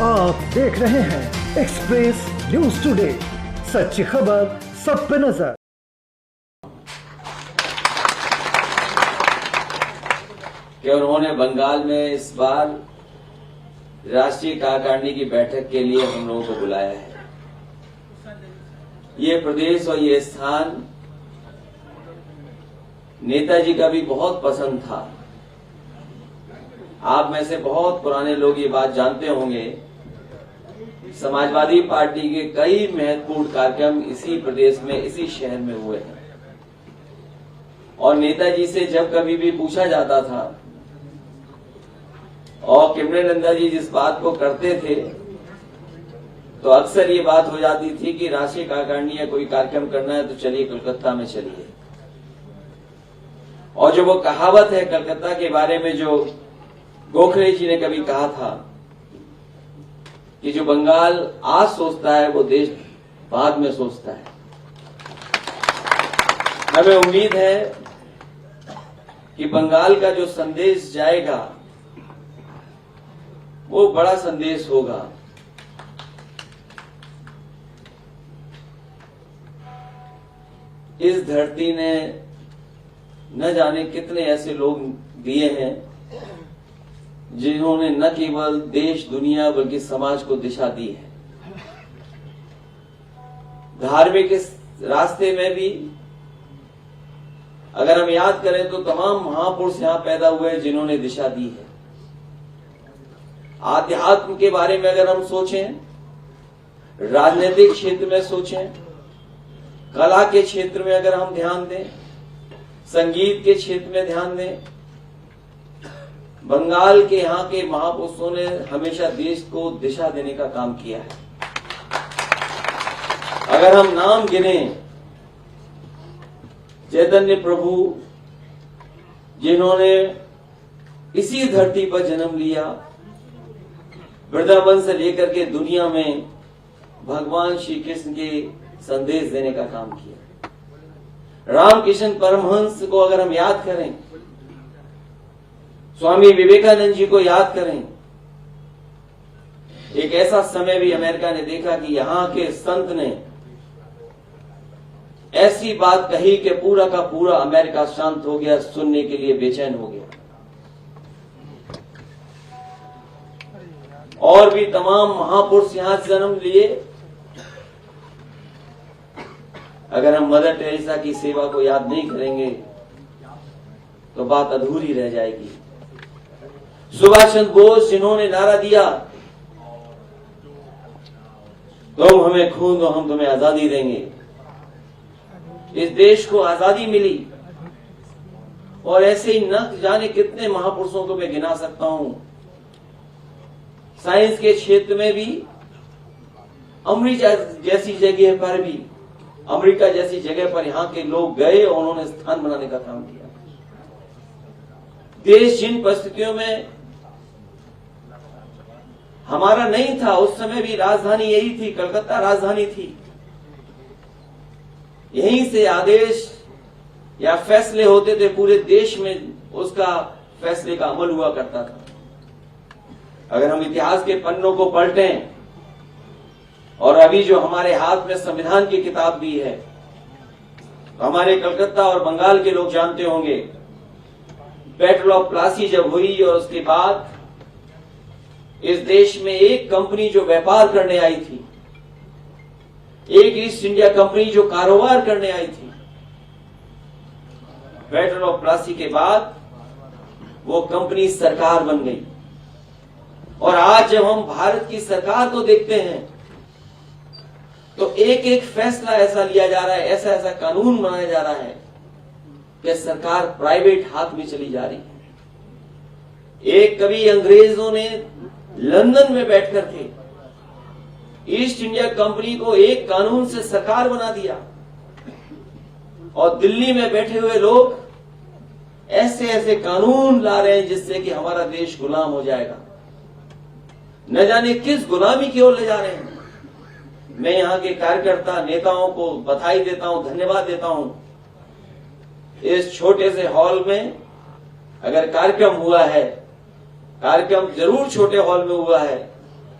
आप देख रहे हैं एक्सप्रेस न्यूज टुडे, सच्ची खबर सब पे नजर। कि उन्होंने बंगाल में इस बार राष्ट्रीय कार्यकारिणी की बैठक के लिए हम लोगों को बुलाया है। ये प्रदेश और ये स्थान नेताजी का भी बहुत पसंद था। आप में से बहुत पुराने लोग ये बात जानते होंगे, समाजवादी पार्टी के कई महत्वपूर्ण कार्यक्रम इसी प्रदेश में, इसी शहर में हुए हैं। और नेताजी से जब कभी भी पूछा जाता था और किमरे नंदा जी जिस बात को करते थे तो अक्सर ये बात हो जाती थी कि राष्ट्रीय कार्यकारिणी या कोई कार्यक्रम करना है तो चलिए कलकत्ता में चलिए। और जो वो कहावत है कलकत्ता के बारे में जो गोखले जी ने कभी कहा था कि जो बंगाल आज सोचता है वो देश बाद में सोचता है। हमें उम्मीद है कि बंगाल का जो संदेश जाएगा वो बड़ा संदेश होगा। इस धरती ने न जाने कितने ऐसे लोग दिए हैं जिन्होंने न केवल देश दुनिया बल्कि समाज को दिशा दी है। धार्मिक इस रास्ते में भी अगर हम याद करें तो तमाम महापुरुष यहां पैदा हुए जिन्होंने दिशा दी है। आध्यात्म के बारे में अगर हम सोचें, राजनीतिक क्षेत्र में सोचें, कला के क्षेत्र में अगर हम ध्यान दें, संगीत के क्षेत्र में ध्यान दें, बंगाल के यहाँ के महापुरुषों ने हमेशा देश को दिशा देने का काम किया है। अगर हम नाम गिने, चैतन्य प्रभु जिन्होंने इसी धरती पर जन्म लिया, वृंदावन से लेकर के दुनिया में भगवान श्री कृष्ण के संदेश देने का काम किया। रामकृष्ण परमहंस को अगर हम याद करें, स्वामी विवेकानंद जी को याद करें, एक ऐसा समय भी अमेरिका ने देखा कि यहां के संत ने ऐसी बात कही कि पूरा का पूरा अमेरिका शांत हो गया, सुनने के लिए बेचैन हो गया। और भी तमाम महापुरुष यहां जन्म लिए। अगर हम मदर टेरेसा की सेवा को याद नहीं करेंगे तो बात अधूरी रह जाएगी। सुभाष चंद्र बोस जिन्होंने नारा दिया, तुम हमें खून दो हम तुम्हें आजादी देंगे। इस देश को आजादी मिली। और ऐसे ही न जाने कितने महापुरुषों को मैं गिना सकता हूं। साइंस के क्षेत्र में भी अमेरिका जैसी जगह पर भी, अमेरिका जैसी जगह पर यहां के लोग गए और उन्होंने स्थान बनाने का काम किया। देश जिन परिस्थितियों में हमारा नहीं था, उस समय भी राजधानी यही थी, कलकत्ता राजधानी थी। यहीं से आदेश या फैसले होते थे, पूरे देश में उसका फैसले का अमल हुआ करता था। अगर हम इतिहास के पन्नों को पलटें और अभी जो हमारे हाथ में संविधान की किताब भी है, तो हमारे कलकत्ता और बंगाल के लोग जानते होंगे, बैटल ऑफ प्लासी जब हुई और उसके बाद इस देश में एक कंपनी जो व्यापार करने आई थी, एक ईस्ट इंडिया कंपनी जो कारोबार करने आई थी, बैटल ऑफ प्लासी के बाद वो कंपनी सरकार बन गई। और आज जब हम भारत की सरकार को देखते हैं तो एक एक फैसला ऐसा लिया जा रहा है, ऐसा ऐसा कानून बनाया जा रहा है कि सरकार प्राइवेट हाथ में चली जा रही है। एक कभी अंग्रेजों ने लंदन में बैठकर के ईस्ट इंडिया कंपनी को एक कानून से सरकार बना दिया और दिल्ली में बैठे हुए लोग ऐसे ऐसे कानून ला रहे हैं जिससे कि हमारा देश गुलाम हो जाएगा। न जाने किस गुलामी की ओर ले जा रहे हैं। मैं यहां के कार्यकर्ता नेताओं को बधाई देता हूं, धन्यवाद देता हूं। इस छोटे से हॉल में अगर कार्यक्रम हुआ है, कार्यक्रम जरूर छोटे हॉल में हुआ है,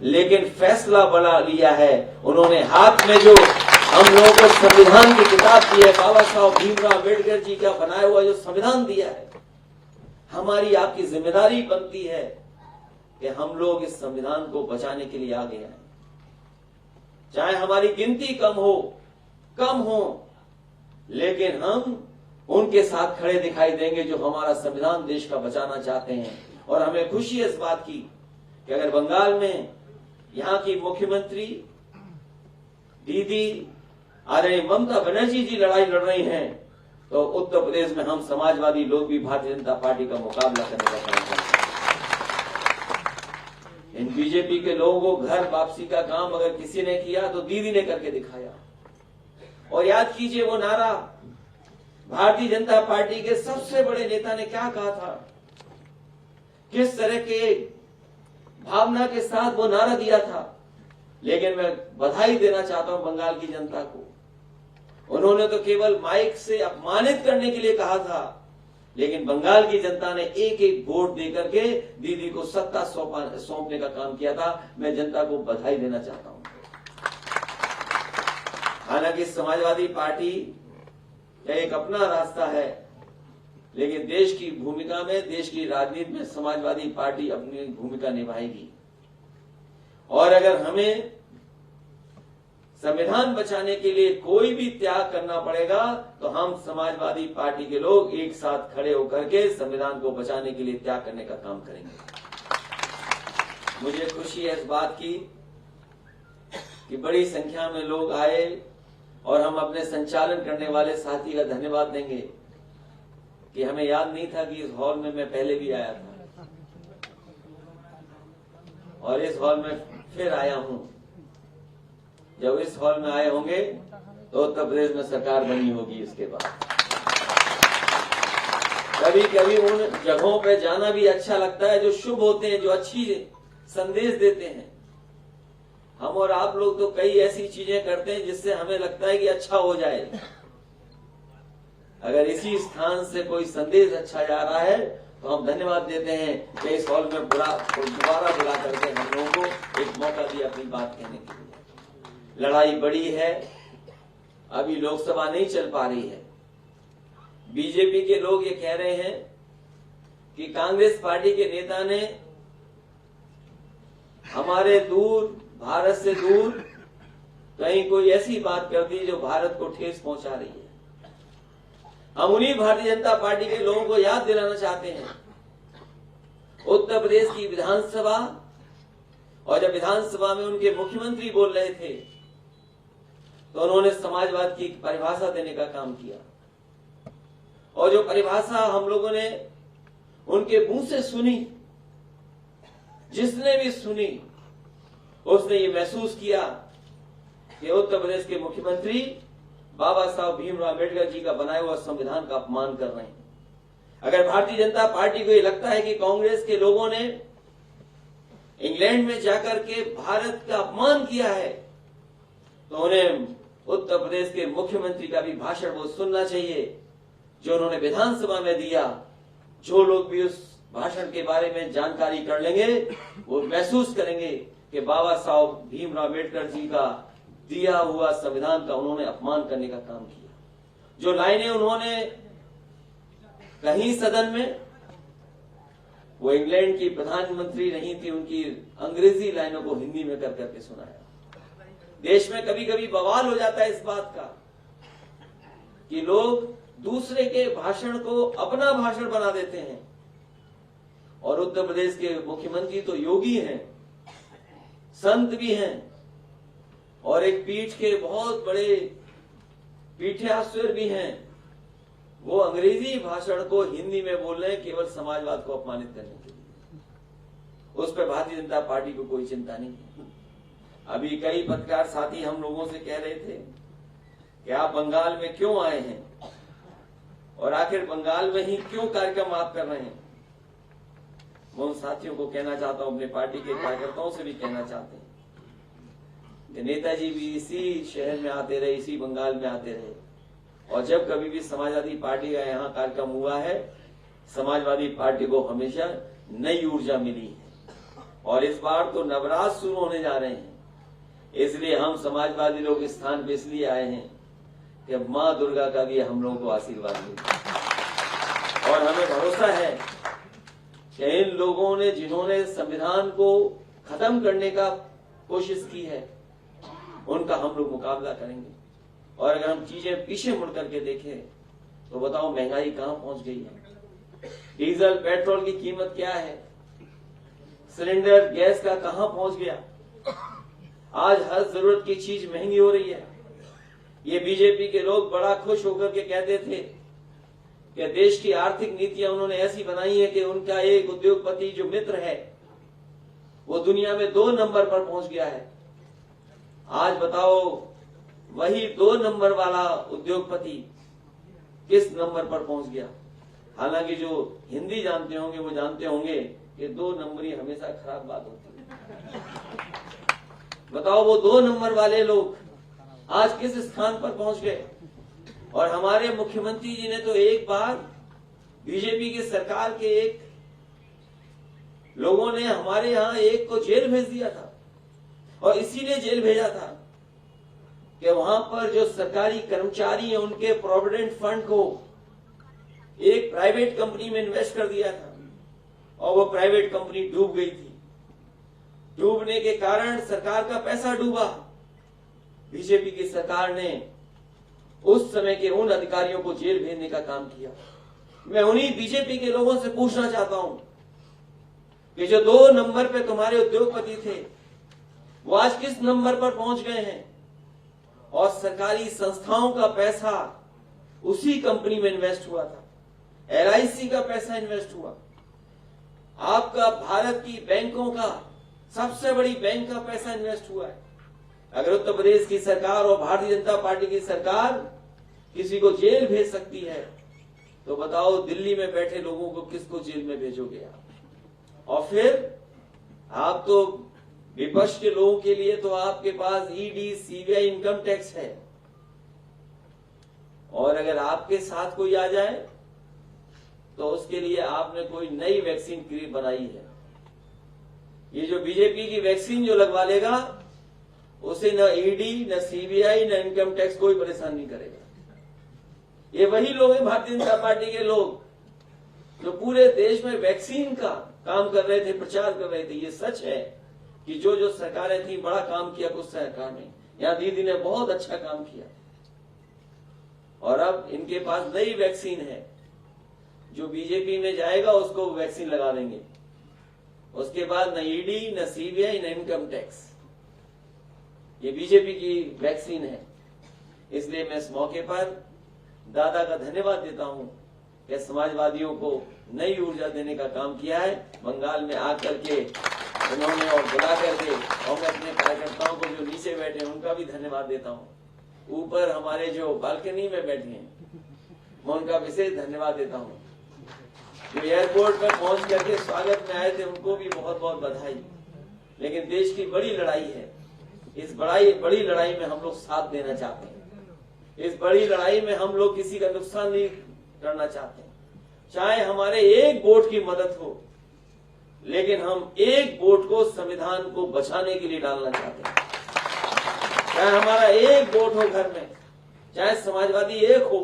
लेकिन फैसला बना लिया है। उन्होंने हाथ में जो हम लोगों को संविधान की किताब दी है, बाबा साहब भीमराव अम्बेडकर जी का बनाया हुआ जो संविधान दिया है, हमारी आपकी जिम्मेदारी बनती है कि हम लोग इस संविधान को बचाने के लिए आगे आए। चाहे हमारी गिनती कम हो, लेकिन हम उनके साथ खड़े दिखाई देंगे जो हमारा संविधान देश का बचाना चाहते हैं। और हमें खुशी है इस बात की कि अगर बंगाल में यहां की मुख्यमंत्री दीदी आदरणीय ममता बनर्जी जी लड़ाई लड़ रही हैं, तो उत्तर प्रदेश में हम समाजवादी लोग भी भारतीय जनता पार्टी का मुकाबला करने का काम करते हैं। इन बीजेपी के लोगों को घर वापसी का काम अगर किसी ने किया तो दीदी ने करके दिखाया। और याद कीजिए वो नारा भारतीय जनता पार्टी के सबसे बड़े नेता ने क्या कहा था, किस तरह के भावना के साथ वो नारा दिया था। लेकिन मैं बधाई देना चाहता हूं बंगाल की जनता को, उन्होंने तो केवल माइक से अपमानित करने के लिए कहा था, लेकिन बंगाल की जनता ने एक एक वोट देकर के दीदी को सत्ता सौंपने का काम किया था। मैं जनता को बधाई देना चाहता हूं। हालांकि समाजवादी पार्टी का एक अपना रास्ता है, लेकिन देश की भूमिका में, देश की राजनीति में समाजवादी पार्टी अपनी भूमिका निभाएगी। और अगर हमें संविधान बचाने के लिए कोई भी त्याग करना पड़ेगा, तो हम समाजवादी पार्टी के लोग एक साथ खड़े होकर के संविधान को बचाने के लिए त्याग करने का काम करेंगे। मुझे खुशी है इस बात की कि बड़ी संख्या में लोग आए, और हम अपने संचालन करने वाले साथी का धन्यवाद देंगे कि हमें याद नहीं था कि इस हॉल में मैं पहले भी आया था, और इस हॉल में फिर आया हूं। जब इस हॉल में आए होंगे तो उत्तर प्रदेश में सरकार बनी होगी। इसके बाद कभी कभी उन जगहों पे जाना भी अच्छा लगता है जो शुभ होते हैं, जो अच्छी संदेश देते हैं। हम और आप लोग तो कई ऐसी चीजें करते हैं जिससे हमें लगता है कि अच्छा हो जाए। अगर इसी स्थान से कोई संदेश अच्छा जा रहा है तो हम धन्यवाद देते हैं कि इस हॉल में दोबारा बुला करके हम लोगों को एक मौका दिया अपनी बात कहने के लिए। लड़ाई बड़ी है, अभी लोकसभा नहीं चल पा रही है। बीजेपी के लोग ये कह रहे हैं कि कांग्रेस पार्टी के नेता ने हमारे भारत से दूर कहीं कोई ऐसी बात कर दी जो भारत को ठेस पहुंचा रही है। हम उन्हीं भारतीय जनता पार्टी के लोगों को याद दिलाना चाहते हैं, उत्तर प्रदेश की विधानसभा, और जब विधानसभा में उनके मुख्यमंत्री बोल रहे थे तो उन्होंने समाजवाद की परिभाषा देने का काम किया। और जो परिभाषा हम लोगों ने उनके मुंह से सुनी, जिसने भी सुनी उसने ये महसूस किया कि उत्तर प्रदेश के मुख्यमंत्री बाबा साहब भीमराव अम्बेडकर जी का बनाया हुआ संविधान का अपमान कर रहे हैं। अगर भारतीय जनता पार्टी को ये लगता है कि कांग्रेस के लोगों ने इंग्लैंड में जाकर के भारत का अपमान किया है, तो उन्हें उत्तर प्रदेश के मुख्यमंत्री का भी भाषण वो सुनना चाहिए जो उन्होंने विधानसभा में दिया। जो लोग भी उस भाषण के बारे में जानकारी कर लेंगे वो महसूस करेंगे कि बाबा साहब भीमराव अम्बेडकर जी का दिया हुआ संविधान का उन्होंने अपमान करने का काम किया। जो लाइनें उन्होंने कहीं सदन में, वो इंग्लैंड की प्रधानमंत्री नहीं थी, उनकी अंग्रेजी लाइनों को हिंदी में कर करके सुनाया। देश में कभी कभी बवाल हो जाता है इस बात का कि लोग दूसरे के भाषण को अपना भाषण बना देते हैं। और उत्तर प्रदेश के मुख्यमंत्री तो योगी हैं, संत भी हैं, और एक पीठ के बहुत बड़े पीठाश्वर भी हैं। वो अंग्रेजी भाषण को हिंदी में बोल रहे हैं केवल समाजवाद को अपमानित करने के लिए। उस पर भारतीय जनता पार्टी को कोई चिंता नहीं है। अभी कई पत्रकार साथी हम लोगों से कह रहे थे कि आप बंगाल में क्यों आए हैं, और आखिर बंगाल में ही क्यों कार्यक्रम आप कर रहे हैं। मैं उन साथियों को कहना चाहता हूं, अपने पार्टी के कार्यकर्ताओं से भी कहना चाहते हैं कि नेताजी भी इसी शहर में आते रहे, इसी बंगाल में आते रहे, और जब कभी भी समाजवादी पार्टी का यहाँ कार्यक्रम हुआ है, समाजवादी पार्टी को हमेशा नई ऊर्जा मिली है। और इस बार तो नवरात्र शुरू होने जा रहे हैं, इसलिए हम समाजवादी लोग इस स्थान पे इसलिए आए हैं कि माँ दुर्गा का भी हम लोगों को आशीर्वाद मिले। और हमें भरोसा है कि इन लोगों ने जिन्होंने संविधान को खत्म करने का कोशिश की है, उनका हम लोग मुकाबला करेंगे। और अगर हम चीजें पीछे मुड़ करके देखें तो बताओ महंगाई कहां पहुंच गई है, डीजल पेट्रोल की कीमत क्या है, सिलेंडर गैस का कहां पहुंच गया। आज हर जरूरत की चीज महंगी हो रही है। ये बीजेपी के लोग बड़ा खुश होकर के कहते थे कि देश की आर्थिक नीतियां उन्होंने ऐसी बनाई है कि उनका एक उद्योगपति जो मित्र है वो दुनिया में 2 नंबर पर पहुंच गया है। आज बताओ वही 2 नंबर वाला उद्योगपति किस नंबर पर पहुंच गया। हालांकि जो हिंदी जानते होंगे वो जानते होंगे कि 2 नंबरी हमेशा खराब बात होती है। बताओ वो 2 नंबर वाले लोग आज किस स्थान पर पहुंच गए। और हमारे मुख्यमंत्री जी ने तो एक बार बीजेपी की सरकार के एक लोगों ने हमारे यहां एक को जेल भेज दिया था, और इसीलिए जेल भेजा था कि वहां पर जो सरकारी कर्मचारी हैं उनके प्रोविडेंट फंड को एक प्राइवेट कंपनी में इन्वेस्ट कर दिया था, और वो प्राइवेट कंपनी डूब गई थी। डूबने के कारण सरकार का पैसा डूबा। बीजेपी की सरकार ने उस समय के उन अधिकारियों को जेल भेजने का काम किया। मैं उन्हीं बीजेपी के लोगों से पूछना चाहता हूं कि जो 2 नंबर पे तुम्हारे उद्योगपति थे वो आज किस नंबर पर पहुंच गए हैं, और सरकारी संस्थाओं का पैसा उसी कंपनी में इन्वेस्ट हुआ था, LIC का पैसा इन्वेस्ट हुआ, आपका भारत की बैंकों का सबसे बड़ी बैंक का पैसा इन्वेस्ट हुआ है। अगर उत्तर प्रदेश की सरकार और भारतीय जनता पार्टी की सरकार किसी को जेल भेज सकती है तो बताओ दिल्ली में बैठे लोगों को किसको जेल में भेजोगे आप। और फिर आप तो विपक्ष के लोगों के लिए तो आपके पास ED CBI इनकम टैक्स है, और अगर आपके साथ कोई आ जाए तो उसके लिए आपने कोई नई वैक्सीन बनाई है। ये जो बीजेपी की वैक्सीन जो लगवा लेगा उसे न ED न CBI न इनकम टैक्स कोई परेशान नहीं करेगा। ये वही लोग हैं भारतीय जनता पार्टी के लोग जो पूरे देश में वैक्सीन का काम कर रहे थे, प्रचार कर रहे थे। ये सच है कि जो जो सरकारें थी बड़ा काम किया कुछ सरकार ने, यहाँ दीदी ने बहुत अच्छा काम किया, और अब इनके पास नई वैक्सीन है। जो बीजेपी में जाएगा उसको वैक्सीन लगा देंगे, उसके बाद न ED न CBI न इनकम टैक्स। ये बीजेपी की वैक्सीन है। इसलिए मैं इस मौके पर दादा का धन्यवाद देता हूं कि समाजवादियों को नई ऊर्जा देने का काम किया है। बंगाल में आकर के उन्होंने और बुला करके, और मैं अपने कार्यकर्ताओं को जो नीचे बैठे हैं उनका भी धन्यवाद देता हूं। ऊपर हमारे जो बालकनी में बैठे हैं मैं उनका विशेष धन्यवाद देता हूं। जो एयरपोर्ट पर पहुंच करके स्वागत में आए थे उनको भी बहुत बहुत बधाई। लेकिन देश की बड़ी लड़ाई है, इस बड़ी लड़ाई में हम लोग साथ देना चाहते हैं। इस बड़ी लड़ाई में हम लोग किसी का नुकसान नहीं करना चाहते। चाहे हमारे एक वोट की मदद हो, लेकिन हम एक वोट को संविधान को बचाने के लिए डालना चाहते हैं। चाहे हमारा एक वोट हो घर में, चाहे समाजवादी एक हो,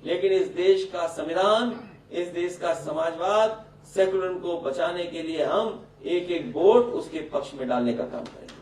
लेकिन इस देश का संविधान, इस देश का समाजवाद, सेकुलर को बचाने के लिए हम एक एक वोट उसके पक्ष में डालने का काम करेंगे।